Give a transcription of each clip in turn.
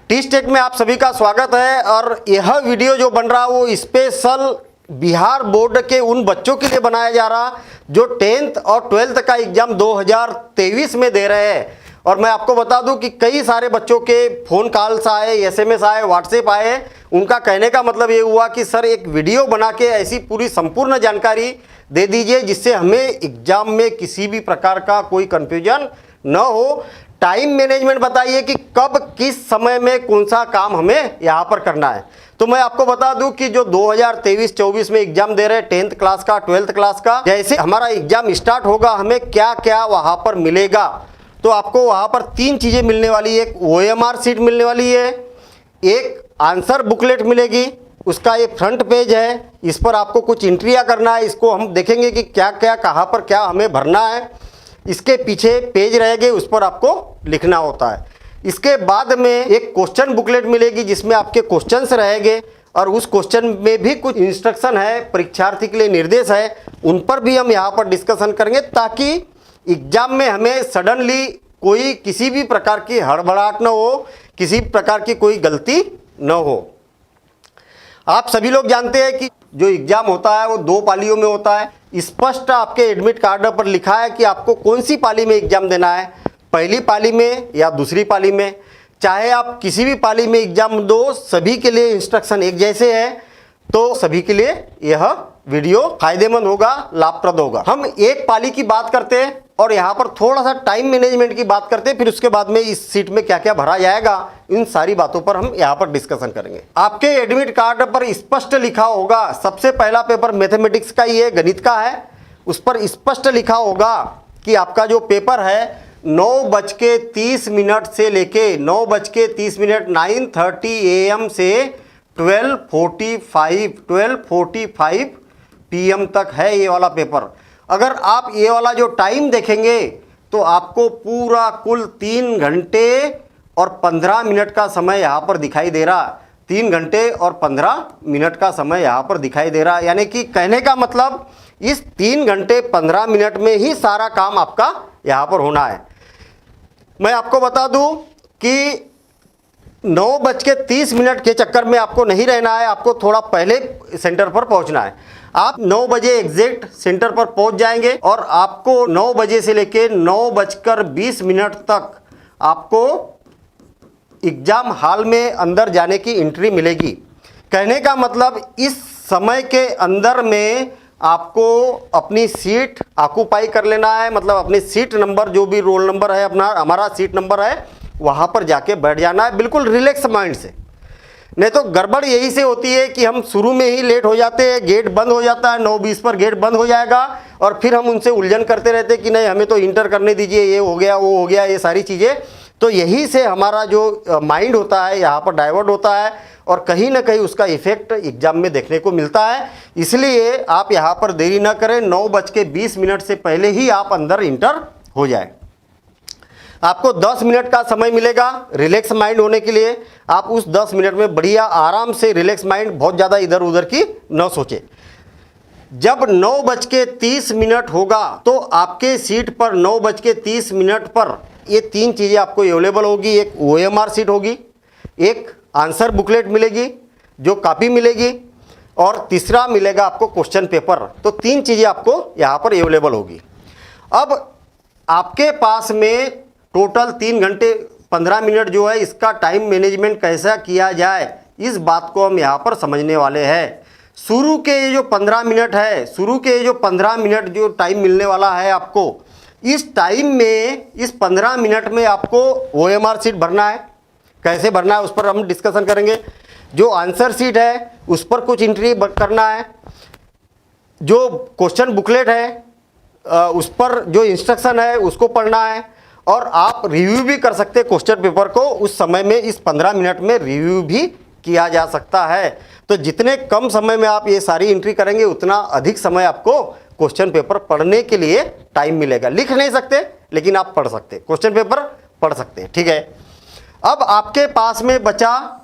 Teach take में आप सभी का स्वागत है। और यह वीडियो जो बन रहा है वो स्पेशल बिहार बोर्ड के उन बच्चों के लिए बनाया जा रहा जो 10th और 12th का एग्जाम 2023 में दे रहे हैं। और मैं आपको बता दूं कि कई सारे बच्चों के फ़ोन कॉल्स आए, SMS आए, व्हाट्सएप आए। उनका कहने का मतलब ये हुआ कि सर एक वीडियो बना के ऐसी पूरी संपूर्ण जानकारी दे दीजिए जिससे हमें एग्जाम में किसी भी प्रकार का कोई कन्फ्यूजन न हो। टाइम मैनेजमेंट बताइए कि कब किस समय में कौन सा काम हमें यहाँ पर करना है। तो मैं आपको बता दूं कि जो 2023-24 में एग्जाम दे रहे हैं 10th क्लास का, 12th क्लास का, जैसे हमारा एग्जाम स्टार्ट होगा हमें क्या क्या वहाँ पर मिलेगा। तो आपको वहाँ पर 3 चीज़ें मिलने वाली है। एक OMR सीट मिलने वाली है, एक आंसर बुकलेट मिलेगी, उसका ये फ्रंट पेज है, इस पर आपको कुछ एंट्रियाँ करना है। इसको हम देखेंगे कि क्या क्या कहाँ पर क्या हमें भरना है। इसके पीछे पेज रहेंगे, उस पर आपको लिखना होता है। इसके बाद में एक क्वेश्चन बुकलेट मिलेगी जिसमें आपके क्वेश्चंस रहेंगे और उस क्वेश्चन में भी कुछ इंस्ट्रक्शन है, परीक्षार्थी के लिए निर्देश है, उन पर भी हम यहाँ पर डिस्कशन करेंगे ताकि एग्जाम में हमें सडनली कोई किसी भी प्रकार की हड़बड़ाहट न हो, किसी प्रकार की कोई गलती न हो। आप सभी लोग जानते हैं कि जो एग्जाम होता है वो 2 पालियों में होता है। स्पष्ट आपके एडमिट कार्ड पर लिखा है कि आपको कौन सी पाली में एग्जाम देना है, पहली पाली में या दूसरी पाली में। चाहे आप किसी भी पाली में एग्जाम दो, सभी के लिए इंस्ट्रक्शन एक जैसे है, तो सभी के लिए यह वीडियो फायदेमंद होगा, लाभप्रद होगा। हम एक पाली की बात करते हैं और यहाँ पर थोड़ा सा टाइम मैनेजमेंट की बात करते हैं, फिर उसके बाद में इस सीट में क्या क्या भरा जाएगा, इन सारी बातों पर हम यहाँ पर डिस्कशन करेंगे। आपके एडमिट कार्ड पर स्पष्ट लिखा होगा, सबसे पहला पेपर मैथमेटिक्स का ही है, गणित का है। उस पर स्पष्ट लिखा होगा कि आपका जो पेपर है 9:30 से लेके 9:30 9:30 AM से 12:45 PM तक है ये वाला पेपर। अगर आप ये वाला जो टाइम देखेंगे तो आपको पूरा कुल 3 घंटे और 15 मिनट का समय यहाँ पर दिखाई दे रहा। 3 घंटे और 15 मिनट का समय यहाँ पर दिखाई दे रहा, यानी कि कहने का मतलब इस 3 घंटे 15 मिनट में ही सारा काम आपका यहाँ पर होना है। मैं आपको बता दूं कि 9:30 के चक्कर में आपको नहीं रहना है, आपको थोड़ा पहले सेंटर पर पहुंचना है। आप 9 बजे एग्जैक्ट सेंटर पर पहुंच जाएंगे और आपको 9 बजे से लेके 9:20 तक आपको एग्जाम हॉल में अंदर जाने की एंट्री मिलेगी। कहने का मतलब इस समय के अंदर में आपको अपनी सीट ऑक्यूपाई कर लेना है, मतलब अपनी सीट नंबर जो भी रोल नंबर है अपना, हमारा सीट नंबर है, वहाँ पर जाके बैठ जाना है बिल्कुल रिलैक्स माइंड से। नहीं तो गड़बड़ यही से होती है कि हम शुरू में ही लेट हो जाते हैं, गेट बंद हो जाता है, 9:20 पर गेट बंद हो जाएगा और फिर हम उनसे उलझन करते रहते हैं कि नहीं हमें तो इंटर करने दीजिए, ये हो गया वो हो गया, ये सारी चीज़ें। तो यही से हमारा जो माइंड होता है यहाँ पर डाइवर्ट होता है और कहीं ना कहीं उसका इफेक्ट एग्जाम में देखने को मिलता है। इसलिए आप यहाँ पर देरी ना करें, 9:20 से पहले ही आप अंदर इंटर हो जाए। आपको 10 मिनट का समय मिलेगा रिलैक्स माइंड होने के लिए। आप उस 10 मिनट में बढ़िया आराम से रिलैक्स माइंड, बहुत ज़्यादा इधर उधर की न सोचे। जब 9:30 होगा तो आपके सीट पर 9:30 पर ये 3 चीज़ें आपको अवेलेबल होगी। एक OMR सीट होगी, एक आंसर बुकलेट मिलेगी जो कॉपी मिलेगी, और तीसरा मिलेगा आपको क्वेश्चन पेपर। तो 3 चीज़ें आपको यहाँ पर अवेलेबल होगी। अब आपके पास में टोटल 3 घंटे 15 मिनट जो है, इसका टाइम मैनेजमेंट कैसा किया जाए इस बात को हम यहाँ पर समझने वाले हैं। शुरू के ये जो 15 मिनट है, शुरू के जो 15 मिनट जो टाइम मिलने वाला है आपको, इस टाइम में इस 15 मिनट में आपको OMR सीट भरना है। कैसे भरना है उस पर हम डिस्कशन करेंगे। जो आंसर सीट है उस पर कुछ एंट्री करना है। जो क्वेश्चन बुकलेट है उस पर जो इंस्ट्रक्शन है उसको पढ़ना है, और आप रिव्यू भी कर सकते हैं क्वेश्चन पेपर को। उस समय में इस 15 मिनट में रिव्यू भी किया जा सकता है। तो जितने कम समय में आप ये सारी एंट्री करेंगे उतना अधिक समय आपको क्वेश्चन पेपर पढ़ने के लिए टाइम मिलेगा। लिख नहीं सकते लेकिन आप पढ़ सकते, क्वेश्चन पेपर पढ़ सकते हैं, ठीक है। अब आपके पास में बचा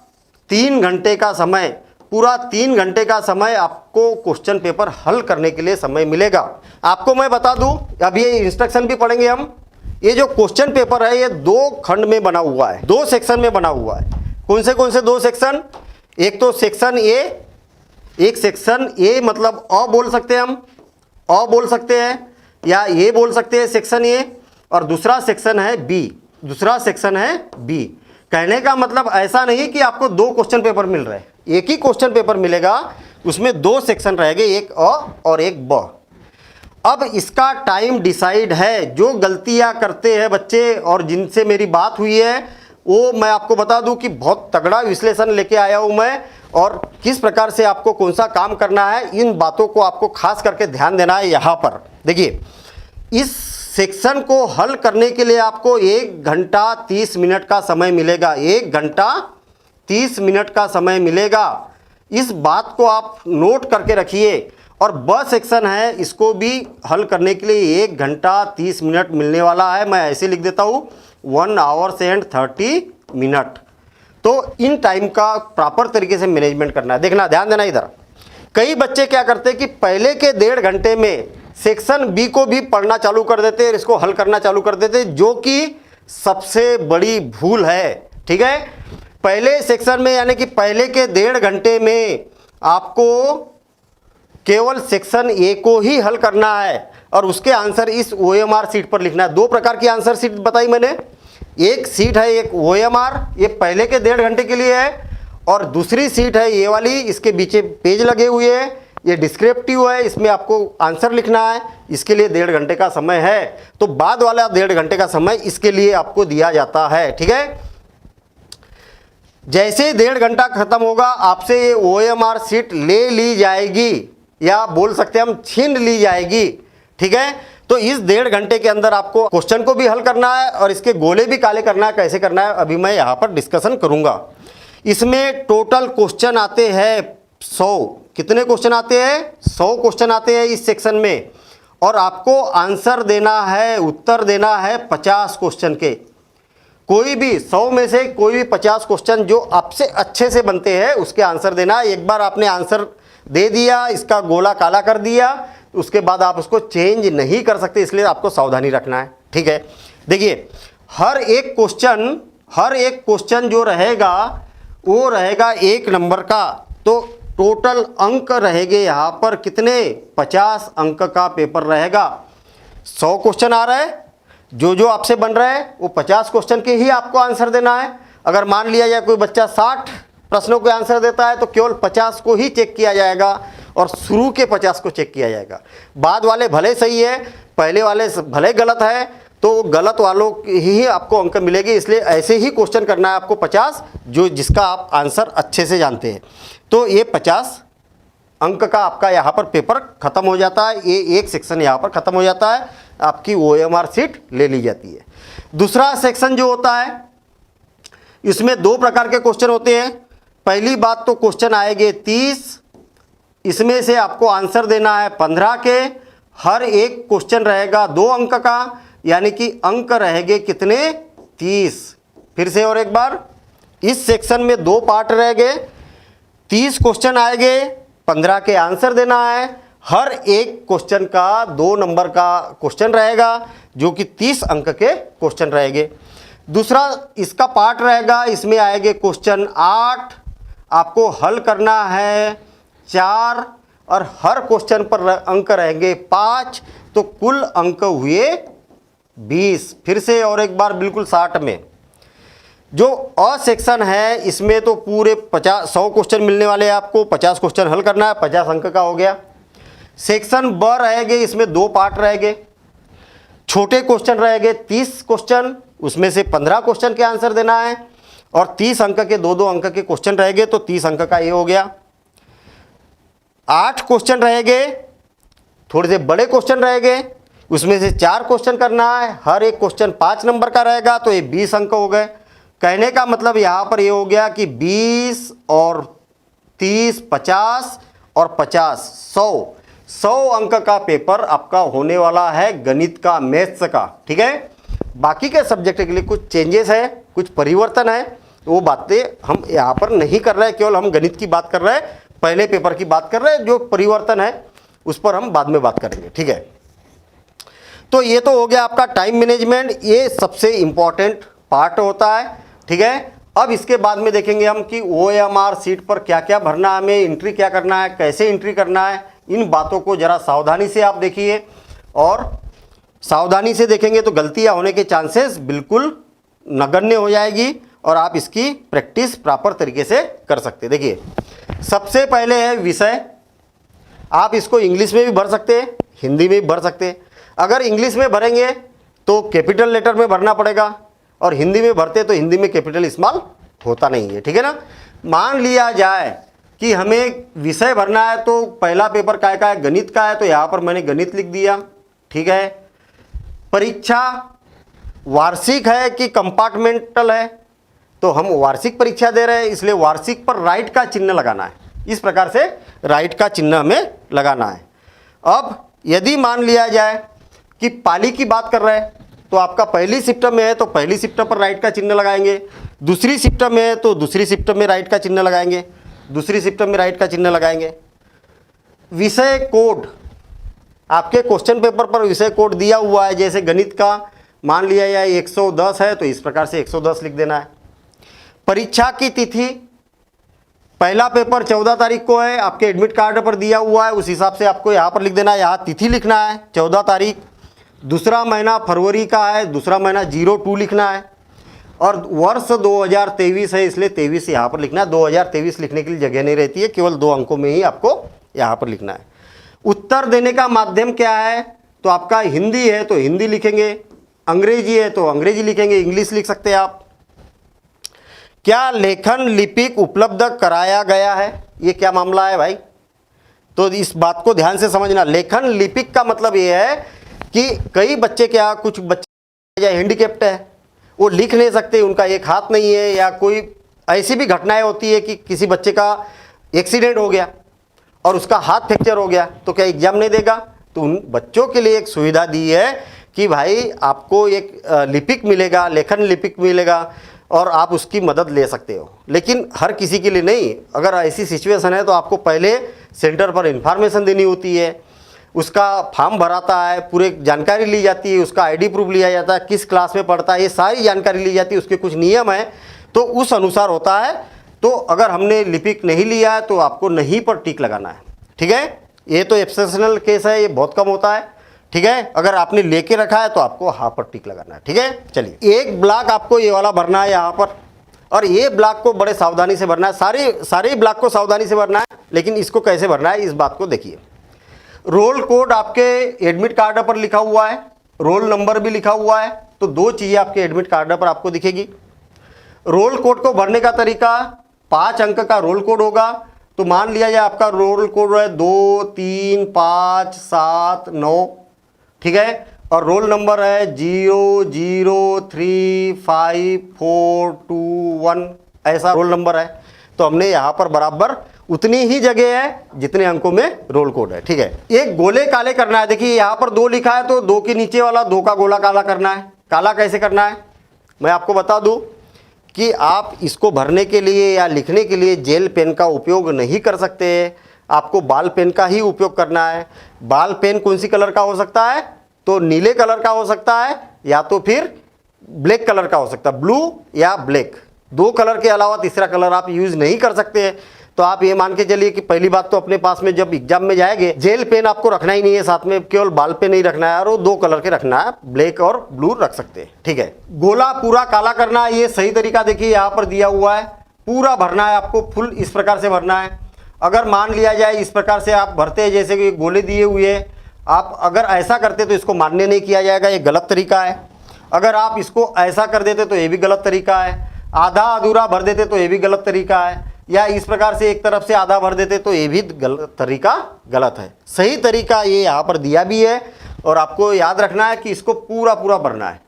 3 घंटे का समय, पूरा 3 घंटे का समय आपको क्वेश्चन पेपर हल करने के लिए समय मिलेगा। आपको मैं बता दूं, अब ये इंस्ट्रक्शन भी पढ़ेंगे हम। ये जो क्वेश्चन पेपर है ये 2 खंड में बना हुआ है, 2 सेक्शन में बना हुआ है। कौन से दो सेक्शन? एक तो सेक्शन ए, एक सेक्शन ए मतलब अ बोल सकते हैं हम, अ बोल सकते हैं या ये बोल सकते हैं सेक्शन ए, और दूसरा सेक्शन है बी, दूसरा सेक्शन है बी। कहने का मतलब ऐसा नहीं कि आपको दो क्वेश्चन पेपर मिल रहे हैं, एक ही क्वेश्चन पेपर मिलेगा, उसमें दो सेक्शन रहेंगे, एक अ और एक ब। अब इसका टाइम डिसाइड है। जो गलतियां करते हैं बच्चे और जिनसे मेरी बात हुई है, वो मैं आपको बता दूं कि बहुत तगड़ा विश्लेषण लेके आया हूं मैं, और किस प्रकार से आपको कौन सा काम करना है, इन बातों को आपको खास करके ध्यान देना है। यहाँ पर देखिए, इस सेक्शन को हल करने के लिए आपको 1 घंटा 30 मिनट का समय मिलेगा, 1 घंटा 30 मिनट का समय मिलेगा। इस बात को आप नोट करके रखिए। और ब सेक्शन है, इसको भी हल करने के लिए 1 घंटा 30 मिनट मिलने वाला है। मैं ऐसे लिख देता हूँ 1 hours and 30 मिनट। तो इन टाइम का प्रॉपर तरीके से मैनेजमेंट करना है। देखना, ध्यान देना इधर। कई बच्चे क्या करते हैं कि पहले के 1.5 घंटे में सेक्शन बी को भी पढ़ना चालू कर देते हैं, इसको हल करना चालू कर देते हैं, जो कि सबसे बड़ी भूल है। ठीक है, पहले सेक्शन में यानी कि पहले के 1.5 घंटे में आपको केवल सेक्शन ए को ही हल करना है और उसके आंसर इस OMR सीट पर लिखना है। 2 प्रकार की आंसर सीट बताई मैंने, एक सीट है एक OMR, ये पहले के 1.5 घंटे के लिए है, और दूसरी सीट है ये वाली, इसके पीछे पेज लगे हुए हैं, ये डिस्क्रिप्टिव है, इसमें आपको आंसर लिखना है। इसके लिए 1.5 घंटे का समय है, तो बाद वाला 1.5 घंटे का समय इसके लिए आपको दिया जाता है। ठीक है, जैसे 1.5 घंटा खत्म होगा, आपसे ये OMR सीट ले ली जाएगी, या बोल सकते हैं हम छीन ली जाएगी। ठीक है, तो इस 1.5 घंटे के अंदर आपको क्वेश्चन को भी हल करना है और इसके गोले भी काले करना है। कैसे करना है अभी मैं यहाँ पर डिस्कशन करूँगा। इसमें टोटल क्वेश्चन आते हैं 100। कितने क्वेश्चन आते हैं? 100 क्वेश्चन आते हैं इस सेक्शन में, और आपको आंसर देना है, उत्तर देना है 50 क्वेश्चन के। कोई भी 100 में से कोई भी 50 क्वेश्चन जो आपसे अच्छे से बनते हैं उसके आंसर देना है। एक बार आपने आंसर दे दिया, इसका गोला काला कर दिया, उसके बाद आप उसको चेंज नहीं कर सकते, इसलिए आपको सावधानी रखना है। ठीक है, देखिए, हर एक क्वेश्चन जो रहेगा वो रहेगा 1 नंबर का। तो टोटल अंक रहेंगे यहाँ पर कितने? 50 अंक का पेपर रहेगा। 100 क्वेश्चन आ रहा है, जो आपसे बन रहा है वो 50 क्वेश्चन के ही आपको आंसर देना है। अगर मान लिया जाए कोई बच्चा 60 प्रश्नों के आंसर देता है तो केवल 50 को ही चेक किया जाएगा और शुरू के 50 को चेक किया जाएगा। बाद वाले भले सही है, पहले वाले भले गलत है, तो गलत वालों ही आपको अंक मिलेंगे। इसलिए ऐसे ही क्वेश्चन करना है आपको 50, जिसका आप आंसर अच्छे से जानते हैं। तो ये 50 अंक का आपका यहाँ पर पेपर खत्म हो जाता है। ये एक सेक्शन यहाँ पर खत्म हो जाता है, आपकी OMR सीट ले ली जाती है। दूसरा सेक्शन जो होता है, इसमें 2 प्रकार के क्वेश्चन होते हैं। पहली बात तो क्वेश्चन आएंगे 30, इसमें से आपको आंसर देना है 15 के। हर एक क्वेश्चन रहेगा 2 अंक का, यानी कि अंक रहेंगे कितने? 30। फिर से और एक बार, इस सेक्शन में 2 पार्ट रहेंगे, 30 क्वेश्चन आएंगे, 15 के आंसर देना है। हर एक क्वेश्चन का 2 नंबर का क्वेश्चन रहेगा, जो कि 30 अंक के क्वेश्चन रहेंगे। दूसरा इसका पार्ट रहेगा, इसमें आएंगे क्वेश्चन 8, आपको हल करना है 4, और हर क्वेश्चन पर अंक रहेंगे 5, तो कुल अंक हुए 20। फिर से और एक बार बिल्कुल 60 में। जो अ सेक्शन है, इसमें तो पूरे 100 क्वेश्चन मिलने वाले हैं आपको, 50 क्वेश्चन हल करना है, 50 अंक का हो गया। सेक्शन ब रहेंगे, इसमें 2 पार्ट रहेंगे, छोटे क्वेश्चन रहेंगे 30 क्वेश्चन, उसमें से 15 क्वेश्चन के आंसर देना है, और 30 अंक के 2-2 अंक के क्वेश्चन रहेंगे, तो 30 अंक का ये हो गया। 8 क्वेश्चन रहेंगे, थोड़े से बड़े क्वेश्चन रहेंगे, उसमें से 4 क्वेश्चन करना है, हर एक क्वेश्चन 5 नंबर का रहेगा, तो ये 20 अंक हो गए। कहने का मतलब यहाँ पर ये हो गया कि 20 और 30, 50 और 50, 100 अंक का पेपर आपका होने वाला है गणित का, मैथ्स का। ठीक है, बाकी के सब्जेक्ट के लिए कुछ चेंजेस है, कुछ परिवर्तन है, वो बातें हम यहाँ पर नहीं कर रहे हैं, केवल हम गणित की बात कर रहे हैं, पहले पेपर की बात कर रहे हैं। जो परिवर्तन है उस पर हम बाद में बात करेंगे। ठीक है, तो ये तो हो गया आपका टाइम मैनेजमेंट, ये सबसे इम्पॉर्टेंट पार्ट होता है। ठीक है, अब इसके बाद में देखेंगे हम कि OMR सीट पर क्या क्या भरना है, हमें एंट्री क्या करना है, कैसे एंट्री करना है। इन बातों को ज़रा सावधानी से आप देखिए, और सावधानी से देखेंगे तो गलतियां होने के चांसेस बिल्कुल नगण्य हो जाएगी और आप इसकी प्रैक्टिस प्रॉपर तरीके से कर सकते हैं। देखिए, सबसे पहले है विषय। आप इसको इंग्लिश में भी भर सकते हैं, हिंदी में भी भर सकते हैं। अगर इंग्लिश में भरेंगे तो कैपिटल लेटर में भरना पड़ेगा, और हिंदी में भरते तो हिंदी में कैपिटल इस्तेमाल होता नहीं है, ठीक है ना। मान लिया जाए कि हमें विषय भरना है, तो पहला पेपर काय का है, गणित का है, तो यहाँ पर मैंने गणित लिख दिया, ठीक है। परीक्षा वार्षिक है कि कंपार्टमेंटल है, तो हम वार्षिक परीक्षा दे रहे हैं, इसलिए वार्षिक पर राइट का चिन्ह लगाना है। इस प्रकार से राइट का चिन्ह हमें लगाना है। अब यदि मान लिया जाए कि पाली की बात कर रहे हैं, तो आपका पहली शिफ्ट में है तो पहली शिफ्ट पर राइट का चिन्ह लगाएंगे, दूसरी शिफ्ट में है तो दूसरी शिफ्ट में राइट का चिन्ह लगाएंगे, दूसरी शिफ्ट में राइट का चिन्ह लगाएंगे। विषय कोड, आपके क्वेश्चन पेपर पर विषय कोड दिया हुआ है, जैसे गणित का मान लिया जाए 110 है तो इस प्रकार से 110 लिख देना है। परीक्षा की तिथि, पहला पेपर 14 तारीख को है, आपके एडमिट कार्ड पर दिया हुआ है, उस हिसाब से आपको यहाँ पर लिख देना है, यहाँ तिथि लिखना है 14 तारीख। दूसरा महीना फरवरी का है, दूसरा महीना 02 लिखना है, और वर्ष 2023 है, इसलिए 23 यहाँ पर लिखना है। 2023 लिखने के लिए जगह नहीं रहती है, केवल 2 अंकों में ही आपको यहाँ पर लिखना है। उत्तर देने का माध्यम क्या है, तो आपका हिंदी है तो हिंदी लिखेंगे, अंग्रेजी है तो अंग्रेजी लिखेंगे, इंग्लिश लिख सकते हैं आप। क्या लेखन लिपिक उपलब्ध कराया गया है, ये क्या मामला है भाई, तो इस बात को ध्यान से समझना। लेखन लिपिक का मतलब ये है कि कई बच्चे, क्या कुछ बच्चे या हैंडीकैप्ड है, वो लिख नहीं सकते, उनका एक हाथ नहीं है, या कोई ऐसी भी घटनाएं होती है कि किसी बच्चे का एक्सीडेंट हो गया और उसका हाथ फ्रैक्चर हो गया, तो क्या एग्जाम नहीं देगा। तो उन बच्चों के लिए एक सुविधा दी है कि भाई आपको एक लिपिक मिलेगा, लेखन लिपिक मिलेगा, और आप उसकी मदद ले सकते हो। लेकिन हर किसी के लिए नहीं, अगर ऐसी सिचुएशन है तो आपको पहले सेंटर पर इंफॉर्मेशन देनी होती है, उसका फॉर्म भराता है, पूरे जानकारी ली जाती है, उसका आईडी प्रूफ लिया जाता है, किस क्लास में पढ़ता है, ये सारी जानकारी ली जाती है, उसके कुछ नियम है, तो उस अनुसार होता है। तो अगर हमने लिपिक नहीं लिया है तो आपको नहीं पर टिक लगाना है, ठीक है। ये तो एक्सेप्शनल केस है, ये बहुत कम होता है, ठीक है। अगर आपने लेके रखा है तो आपको हाँ पर टिक लगाना है, ठीक है। चलिए, एक ब्लॉक आपको ये वाला भरना है यहाँ पर, और ये ब्लॉक को बड़े सावधानी से भरना है, सारे ब्लॉक को सावधानी से भरना है, लेकिन इसको कैसे भरना है इस बात को देखिए। रोल कोड आपके एडमिट कार्ड पर लिखा हुआ है, रोल नंबर भी लिखा हुआ है, तो 2 चीज़ें आपके एडमिट कार्ड पर आपको दिखेगी। रोल कोड को भरने का तरीका, 5 अंक का रोल कोड होगा, तो मान लिया जाए आपका रोल कोड है 2 3 5 7 9, ठीक है, और रोल नंबर है 0 0 3 5 4 2 1, ऐसा रोल नंबर है। तो हमने यहाँ पर बराबर उतनी ही जगह है जितने अंकों में रोल कोड है, ठीक है। एक गोले काले करना है, देखिए यहाँ पर 2 लिखा है तो 2 के नीचे वाला 2 का गोला काला करना है। काला कैसे करना है मैं आपको बता दूं कि आप इसको भरने के लिए या लिखने के लिए जेल पेन का उपयोग नहीं कर सकते, आपको बाल पेन का ही उपयोग करना है। बाल पेन कौन सी कलर का हो सकता है, तो नीले कलर का हो सकता है, या तो फिर ब्लैक कलर का हो सकता है, ब्लू या ब्लैक, 2 कलर के अलावा तीसरा कलर आप यूज़ नहीं कर सकते। तो आप ये मान के चलिए कि पहली बात तो अपने पास में जब एग्जाम में जाएंगे जेल पेन आपको रखना ही नहीं है साथ में, केवल बाल पेन ही रखना है, और वो 2 कलर के रखना है, ब्लैक और ब्लू रख सकते हैं, ठीक है। गोला पूरा काला करना है, ये सही तरीका देखिए यहाँ पर दिया हुआ है, पूरा भरना है आपको, फुल इस प्रकार से भरना है। अगर मान लिया जाए इस प्रकार से आप भरते हैं, जैसे कि गोले दिए हुए हैं, आप अगर ऐसा करते तो इसको मान्य नहीं किया जाएगा, ये गलत तरीका है। अगर आप इसको ऐसा कर देते तो ये भी गलत तरीका है, आधा अधूरा भर देते तो ये भी गलत तरीका है, या इस प्रकार से एक तरफ से आधा भर देते तो ये भी तरीका गलत है। सही तरीका ये यहाँ पर दिया भी है, और आपको याद रखना है कि इसको पूरा पूरा भरना है।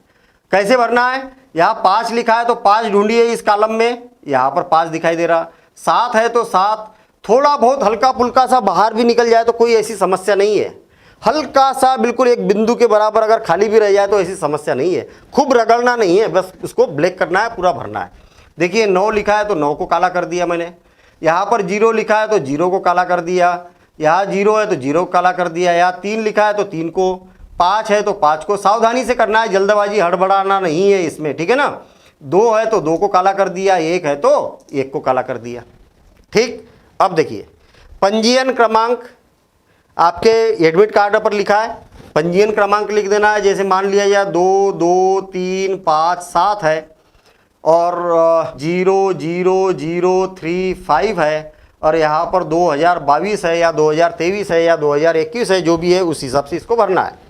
कैसे भरना है, यहाँ 5 लिखा है तो 5 ढूंढिए इस कॉलम में, यहाँ पर 5 दिखाई दे रहा, 7 है तो 7, थोड़ा बहुत हल्का फुल्का सा बाहर भी निकल जाए तो कोई ऐसी समस्या नहीं है, हल्का सा बिल्कुल एक बिंदु के बराबर अगर खाली भी रह जाए तो ऐसी समस्या नहीं है, खूब रगड़ना नहीं है, बस उसको ब्लैक करना है, पूरा भरना है। देखिए 9 लिखा है तो 9 को काला कर दिया मैंने, यहाँ पर 0 लिखा है तो 0 को काला कर दिया, यहाँ 0 है तो 0 को काला कर दिया, यहाँ 3 लिखा है तो 3 को, 5 है तो 5 को। सावधानी से करना है, जल्दबाजी हड़बड़ाना नहीं है इसमें, ठीक है ना। 2 है तो 2 को काला कर दिया, 1 है तो 1 को काला कर दिया। ठीक, अब देखिए पंजीयन क्रमांक आपके एडमिट कार्ड पर लिखा है, पंजीयन क्रमांक लिख देना है। जैसे मान लिया जाए 2 2 3 5 7 है और 0 0 0 3 5 है और यहाँ पर 2022 है या 2023 है या 2021 है, जो भी है उस हिसाब से इसको भरना है।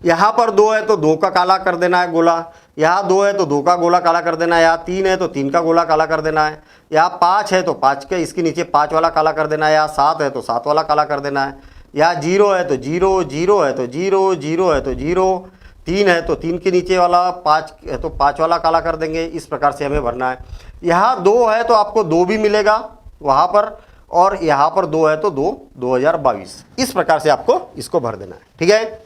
यहाँ पर 2 है तो 2 का काला कर देना है गोला, यहाँ 2 है तो 2 का गोला काला कर देना है, यहाँ 3 है तो 3 का गोला काला कर देना है, यहाँ 5 है तो 5 के इसके नीचे 5 वाला काला कर देना है, यहाँ 7 है तो 7 वाला काला कर देना है, यहाँ 0 है तो 0 0 है तो 0 0 है तो 0, 3 है तो 3 के नीचे वाला, 5 है तो 5 वाला काला कर देंगे। इस प्रकार से हमें भरना है। यहाँ 2 है तो आपको 2 भी मिलेगा वहाँ पर, और यहाँ पर 2 है तो 2 2022। इस प्रकार से आपको इसको भर देना है। ठीक है,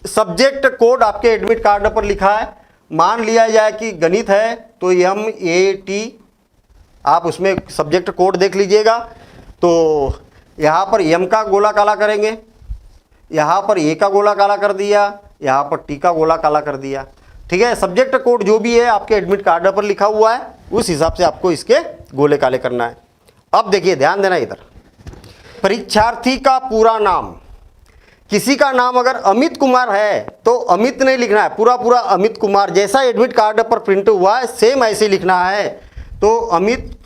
सब्जेक्ट कोड आपके एडमिट कार्ड पर लिखा है। मान लिया जाए कि गणित है तो MAT, आप उसमें सब्जेक्ट कोड देख लीजिएगा। तो यहाँ पर M का गोला काला करेंगे, यहाँ पर A का गोला काला कर दिया, यहाँ पर T का गोला काला कर दिया। ठीक है, सब्जेक्ट कोड जो भी है आपके एडमिट कार्ड पर लिखा हुआ है उस हिसाब से आपको इसके गोले काले करना है। अब देखिए ध्यान देना इधर, परीक्षार्थी का पूरा नाम, किसी का नाम अगर अमित कुमार है तो अमित नहीं लिखना है, पूरा पूरा अमित कुमार, जैसा एडमिट कार्ड पर प्रिंट हुआ है सेम ऐसे लिखना है। तो अमित,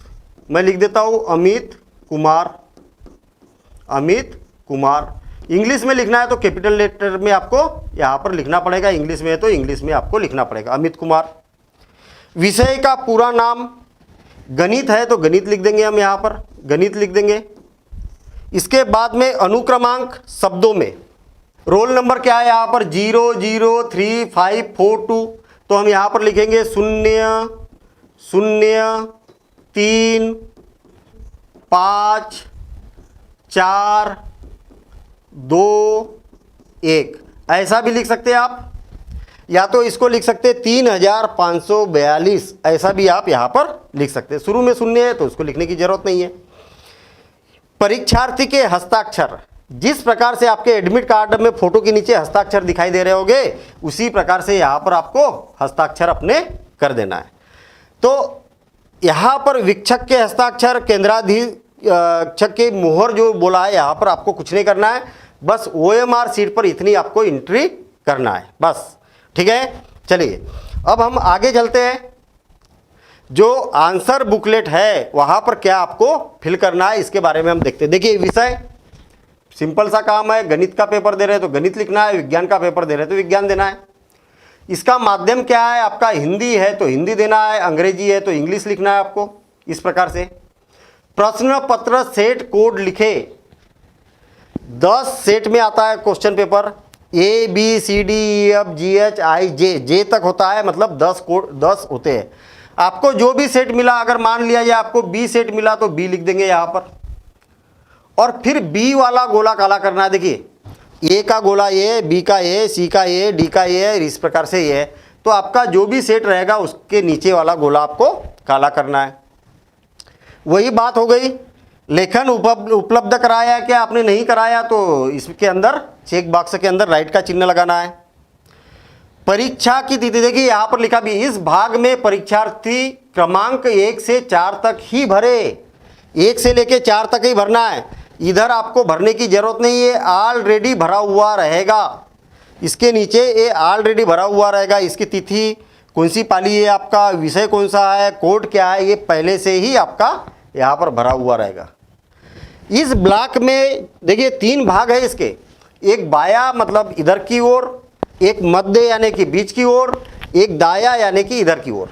मैं लिख देता हूँ अमित कुमार, अमित कुमार। इंग्लिश में लिखना है तो कैपिटल लेटर में आपको यहाँ पर लिखना पड़ेगा, इंग्लिश में है तो इंग्लिश में आपको लिखना पड़ेगा अमित कुमार। विषय का पूरा नाम, गणित है तो गणित लिख देंगे हम, यहाँ पर गणित लिख देंगे। इसके बाद में अनुक्रमांक शब्दों में, रोल नंबर क्या है यहाँ पर 0 0 3 5 4 2, तो हम यहाँ पर लिखेंगे 0 0 3 5 4 2 1, ऐसा भी लिख सकते हैं आप, या तो इसको लिख सकते हैं 3542, ऐसा भी आप यहाँ पर लिख सकते हैं। शुरू में 0 है तो उसको लिखने की जरूरत नहीं है। परीक्षार्थी के हस्ताक्षर, जिस प्रकार से आपके एडमिट कार्ड में फोटो के नीचे हस्ताक्षर दिखाई दे रहे होंगे उसी प्रकार से यहाँ पर आपको हस्ताक्षर अपने कर देना है। तो यहाँ पर वीक्षक के हस्ताक्षर, केंद्राधीक्षक के मोहर जो बोला है यहाँ पर आपको कुछ नहीं करना है, बस OMR सीट पर इतनी आपको एंट्री करना है बस। ठीक है, चलिए अब हम आगे चलते हैं। जो आंसर बुकलेट है वहाँ पर क्या आपको फिल करना है इसके बारे में हम देखते हैं। देखिए विषय सिंपल सा काम है, गणित का पेपर दे रहे हैं तो गणित लिखना है, विज्ञान का पेपर दे रहे हैं तो विज्ञान देना है। इसका माध्यम क्या है आपका, हिंदी है तो हिंदी देना है, अंग्रेजी है तो इंग्लिश लिखना है आपको। इस प्रकार से प्रश्न पत्र सेट कोड लिखे, 10 सेट में आता है क्वेश्चन पेपर, ABCDEFGHIJ, जे तक होता है, मतलब 10 कोड 10 होते हैं। आपको जो भी सेट मिला, अगर मान लिया जाए आपको B सेट मिला तो B लिख देंगे यहाँ पर, और फिर B वाला गोला काला करना है। देखिए A का गोला ये, B का ये, C का ये, D का ये, इस प्रकार से ये है। तो आपका जो भी सेट रहेगा उसके नीचे वाला गोला आपको काला करना है। वही बात हो गई। लेखन उपलब्ध कराया क्या आपने नहीं कराया तो इसके अंदर चेक बॉक्स के अंदर राइट का चिन्ह लगाना है। परीक्षा की तिथि, देखिए यहाँ पर लिखा भी, इस भाग में परीक्षार्थी क्रमांक 1 से 4 तक ही भरे, 1 से लेके 4 तक ही भरना है। इधर आपको भरने की जरूरत नहीं है, ऑलरेडी भरा हुआ रहेगा। इसके नीचे ये ऑलरेडी भरा हुआ रहेगा। इसकी तिथि कौन सी पाली है आपका, विषय कौन सा है, कोड क्या है, ये पहले से ही आपका यहाँ पर भरा हुआ रहेगा। इस ब्लॉक में देखिए 3 भाग है इसके, एक बाया मतलब इधर की ओर, एक मध्य यानी कि बीच की ओर, एक दाया यानी कि इधर की ओर।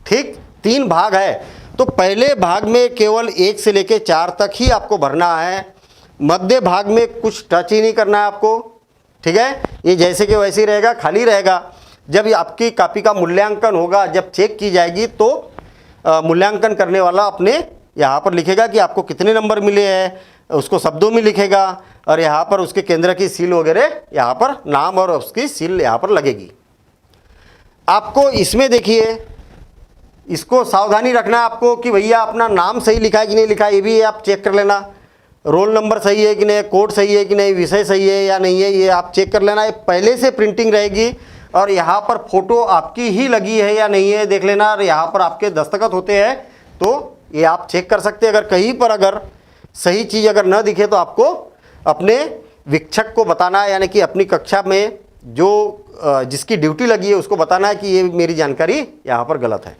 ठीक, 3 भाग है। तो पहले भाग में केवल 1 से लेके 4 तक ही आपको भरना है। मध्य भाग में कुछ टच ही नहीं करना है आपको। ठीक है, ये जैसे कि वैसे ही रहेगा, खाली रहेगा। जब आपकी कॉपी का मूल्यांकन होगा, जब चेक की जाएगी तो मूल्यांकन करने वाला अपने यहाँ पर लिखेगा कि आपको कितने नंबर मिले हैं, उसको शब्दों में लिखेगा, और यहाँ पर उसके केंद्र की सील वगैरह यहाँ पर नाम और उसकी सील यहाँ पर लगेगी। आपको इसमें देखिए, इसको सावधानी रखना है आपको कि भैया अपना नाम सही लिखा है कि नहीं लिखा है, ये भी आप चेक कर लेना। रोल नंबर सही है कि नहीं, कोड सही है कि नहीं, विषय सही है या नहीं है, ये आप चेक कर लेना। ये पहले से प्रिंटिंग रहेगी, और यहाँ पर फोटो आपकी ही लगी है या नहीं है देख लेना, और यहाँ पर आपके दस्तखत होते हैं तो ये आप चेक कर सकते हैं। अगर कहीं पर अगर सही चीज़ अगर न दिखे तो आपको अपने शिक्षक को बताना है, यानी कि अपनी कक्षा में जो जिसकी ड्यूटी लगी है उसको बताना है कि ये मेरी जानकारी यहाँ पर गलत है।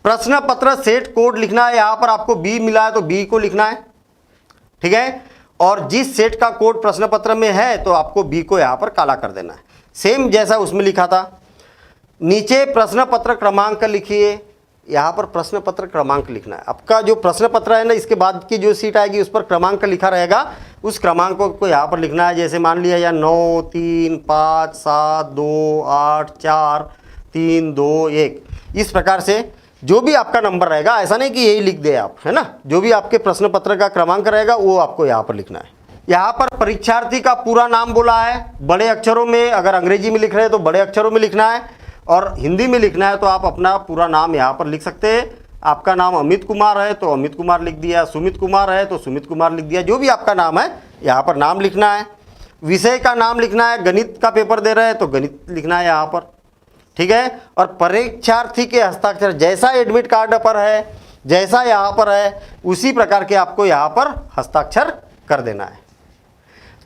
प्रश्न पत्र सेट कोड लिखना है, यहाँ पर आपको बी मिला है तो बी को लिखना है, ठीक है। और जिस सेट का कोड प्रश्न पत्र में है तो आपको बी को यहाँ पर काला कर देना है, सेम जैसा उसमें लिखा था। नीचे प्रश्न पत्र क्रमांक लिखिए, यहाँ पर प्रश्न पत्र क्रमांक लिखना है। आपका जो प्रश्न पत्र है ना, इसके बाद की जो सीट आएगी उस पर क्रमांक लिखा रहेगा, उस क्रमांक को यहाँ पर लिखना है। जैसे मान लिया या 9 3 5 7 2 8 4 3 2 1, इस प्रकार से जो भी आपका नंबर रहेगा, ऐसा नहीं कि यही लिख दे आप, है ना, जो भी आपके प्रश्न पत्र का क्रमांक रहेगा वो आपको यहाँ पर लिखना है। यहाँ पर परीक्षार्थी का पूरा नाम बोला है बड़े अक्षरों में, अगर अंग्रेजी में लिख रहे हैं तो बड़े अक्षरों में लिखना है, और हिंदी में लिखना है तो आप अपना पूरा नाम यहाँ पर लिख सकते हैं। आपका नाम अमित कुमार है तो अमित कुमार लिख दिया, सुमित कुमार है तो सुमित कुमार लिख दिया, जो भी आपका नाम है यहाँ पर नाम लिखना है। विषय का नाम लिखना है, गणित का पेपर दे रहे हैं तो गणित लिखना है यहाँ पर, ठीक है। और परीक्षार्थी के हस्ताक्षर जैसा एडमिट कार्ड पर है, जैसा यहाँ पर है, उसी प्रकार के आपको यहाँ पर हस्ताक्षर कर देना है।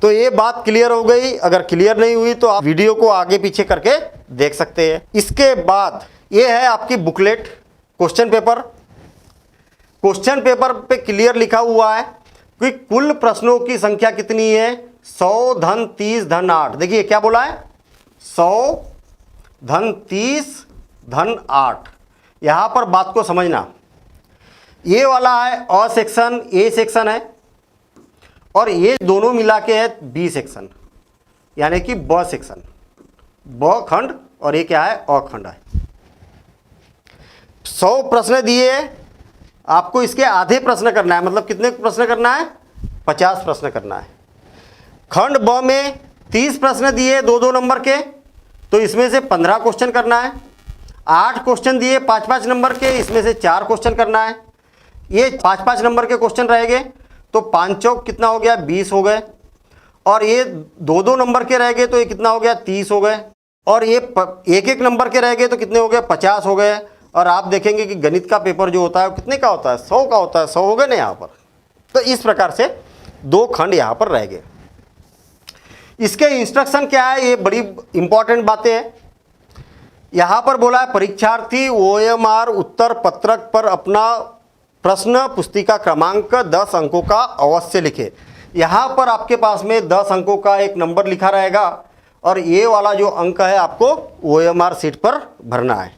तो ये बात क्लियर हो गई। अगर क्लियर नहीं हुई तो आप वीडियो को आगे पीछे करके देख सकते हैं। इसके बाद ये है आपकी booklet, question paper. Question paper पे क्लियर लिखा हुआ है कि कुल प्रश्नों की संख्या कितनी है, 100 धन 30 धन 8। देखिए क्या बोला है, 100 धन 30 धन 8। यहां पर बात को समझना, ये वाला है अ सेक्शन, ए सेक्शन है, और ये दोनों मिला के है बी सेक्शन, यानी कि ब सेक्शन, ब खंड, और ये क्या है, अ खंड है। 100 प्रश्न दिए, आपको इसके आधे प्रश्न करना है, मतलब कितने प्रश्न करना है, 50 प्रश्न करना है। खंड ब में 30 प्रश्न दिए 2-2 नंबर के, तो इसमें से 15 क्वेश्चन करना है। 8 क्वेश्चन दिए 5-5 नंबर के, इसमें से 4 क्वेश्चन करना है। ये 5-5 नंबर के क्वेश्चन रहेंगे तो 5 चौक कितना हो गया, 20 हो गए। और ये 2-2 नंबर के रह गए तो ये कितना हो गया, 30 हो गए। और ये 1-1 नंबर के रह गए तो कितने हो गए, 50 हो गए। और आप देखेंगे कि गणित का पेपर जो होता है वो कितने का होता है, 100 का होता है, 100 हो गए ना यहाँ पर। तो इस प्रकार से 2 खंड यहाँ पर रह गए। इसके इंस्ट्रक्शन क्या है, ये बड़ी इंपॉर्टेंट बातें हैं। यहाँ पर बोला है परीक्षार्थी OMR उत्तर पत्रक पर अपना प्रश्न पुस्तिका क्रमांक 10 अंकों का अवश्य लिखे। यहाँ पर आपके पास में 10 अंकों का एक नंबर लिखा रहेगा, और ये वाला जो अंक है आपको OMR सीट पर भरना है।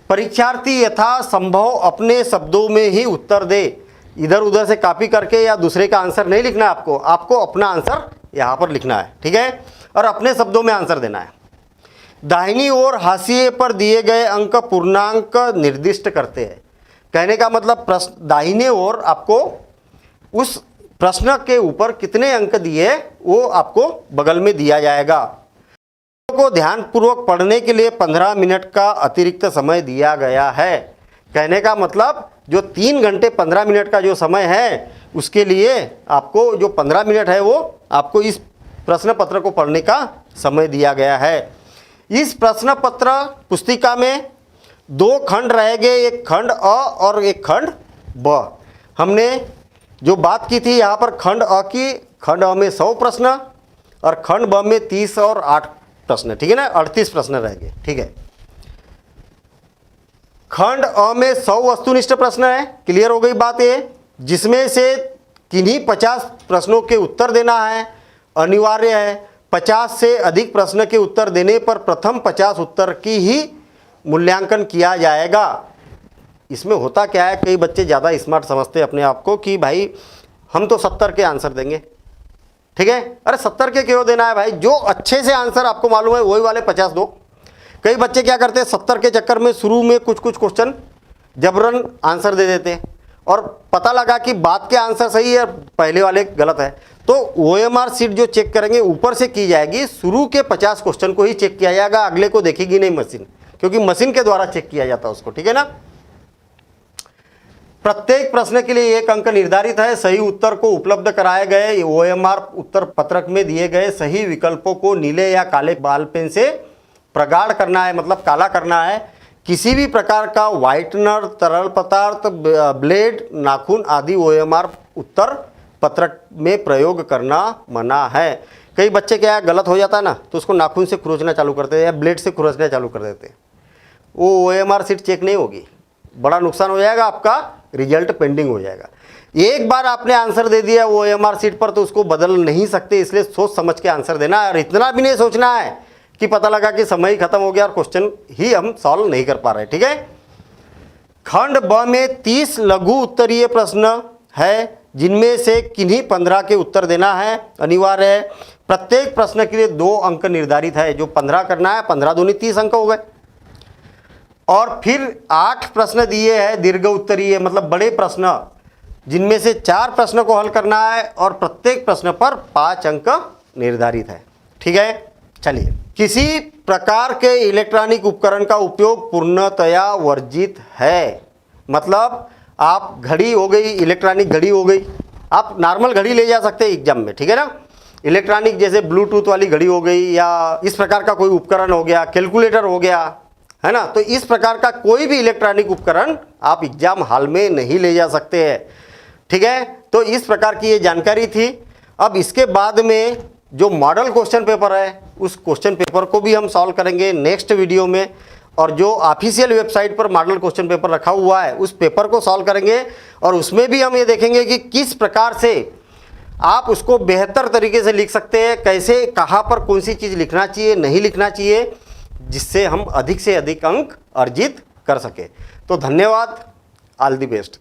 परीक्षार्थी यथासंभव अपने शब्दों में ही उत्तर दे, इधर उधर से कॉपी करके या दूसरे का आंसर नहीं लिखना है आपको, आपको अपना आंसर यहाँ पर लिखना है, ठीक है, और अपने शब्दों में आंसर देना है। दाहिनी ओर हाशिए पर दिए गए अंक पूर्णांक निर्दिष्ट करते हैं। कहने का मतलब प्रश्न दाहिने ओर आपको उस प्रश्न के ऊपर कितने अंक दिए वो आपको बगल में दिया जाएगा। को ध्यानपूर्वक पढ़ने के लिए 15 मिनट का अतिरिक्त समय दिया गया है। कहने का मतलब जो 3 घंटे 15 मिनट का जो समय है उसके लिए आपको जो 15 मिनट है वो आपको इस प्रश्न पत्र को पढ़ने का समय दिया गया है। इस प्रश्न पत्र पुस्तिका में 2 खंड रहेंगे, एक खंड अ और एक खंड ब। हमने जो बात की थी यहाँ पर खंड अ की, खंड अ में 100 प्रश्न और खंड ब में 30 और 8 प्रश्न, ठीक है ना, 38 प्रश्न रहेंगे, ठीक है। खंड अ में 100 वस्तुनिष्ठ प्रश्न है, क्लियर हो गई बात ये, जिसमें से किन्हीं 50 प्रश्नों के उत्तर देना है, अनिवार्य है। 50 से अधिक प्रश्न के उत्तर देने पर प्रथम 50 उत्तर की ही मूल्यांकन किया जाएगा। इसमें होता क्या है, कई बच्चे ज़्यादा स्मार्ट समझते हैं अपने आप को कि भाई हम तो 70 के आंसर देंगे, ठीक है। अरे 70 के क्यों देना है भाई, जो अच्छे से आंसर आपको मालूम है वही वाले 50 दो। कई बच्चे क्या करते हैं, 70 के चक्कर में शुरू में कुछ क्वेश्चन जबरन आंसर दे देते हैं, और पता लगा कि बाद के आंसर सही है, पहले वाले गलत है। तो OMR सीट जो चेक करेंगे ऊपर से की जाएगी, शुरू के 50 क्वेश्चन को ही चेक किया जाएगा, अगले को देखेगी नहीं मशीन, क्योंकि मशीन के द्वारा चेक किया जाता है उसको, ठीक है ना। प्रत्येक प्रश्न के लिए 1 अंक निर्धारित है। सही उत्तर को उपलब्ध कराए गए OMR उत्तर पत्रक में दिए गए सही विकल्पों को नीले या काले बाल पेन से प्रगाढ़ करना है, मतलब काला करना है। किसी भी प्रकार का व्हाइटनर, तरल पदार्थ, ब्लेड, नाखून आदि OMR उत्तर पत्रक में प्रयोग करना मना है। कई बच्चे क्या गलत हो जाता है ना, तो उसको नाखून से खुरचना चालू करते हैं या ब्लेड से खुरचना चालू कर देते हैं, वो OMR सीट चेक नहीं होगी, बड़ा नुकसान हो जाएगा, आपका रिजल्ट पेंडिंग हो जाएगा। एक बार आपने आंसर दे दिया OMR सीट पर तो उसको बदल नहीं सकते, इसलिए सोच समझ के आंसर देना है। और इतना भी नहीं सोचना है कि पता लगा कि समय ही खत्म हो गया और क्वेश्चन ही हम सॉल्व नहीं कर पा रहे। ठीक है, खंड ब में 30 लघु उत्तरीय प्रश्न है, जिनमें से किन्हीं 15 के उत्तर देना है, अनिवार्य है। प्रत्येक प्रश्न के लिए 2 अंक निर्धारित है, जो 15 करना है, 15 दूनी 30 अंक हो गए। और फिर 8 प्रश्न दिए हैं दीर्घ उत्तरीय, मतलब बड़े प्रश्न, जिनमें से 4 प्रश्न को हल करना है और प्रत्येक प्रश्न पर 5 अंक निर्धारित है। ठीक है, चलिए। किसी प्रकार के इलेक्ट्रॉनिक उपकरण का उपयोग पूर्णतया वर्जित है, मतलब आप घड़ी हो गई, इलेक्ट्रॉनिक घड़ी हो गई, आप नॉर्मल घड़ी ले जा सकते हैं एग्जाम में, ठीक है ना। इलेक्ट्रॉनिक जैसे ब्लूटूथ वाली घड़ी हो गई या इस प्रकार का कोई उपकरण हो गया, कैलकुलेटर हो गया, है ना, तो इस प्रकार का कोई भी इलेक्ट्रॉनिक उपकरण आप एग्जाम हॉल में नहीं ले जा सकते हैं। ठीक है, तो इस प्रकार की ये जानकारी थी। अब इसके बाद में जो मॉडल क्वेश्चन पेपर है, उस क्वेश्चन पेपर को भी हम सॉल्व करेंगे नेक्स्ट वीडियो में, और जो ऑफिशियल वेबसाइट पर मॉडल क्वेश्चन पेपर रखा हुआ है उस पेपर को सॉल्व करेंगे, और उसमें भी हम ये देखेंगे कि किस प्रकार से आप उसको बेहतर तरीके से लिख सकते हैं, कैसे, कहाँ पर कौन सी चीज़ लिखना चाहिए, नहीं लिखना चाहिए, जिससे हम अधिक से अधिक अंक अर्जित कर सके। तो धन्यवाद, ऑल द बेस्ट।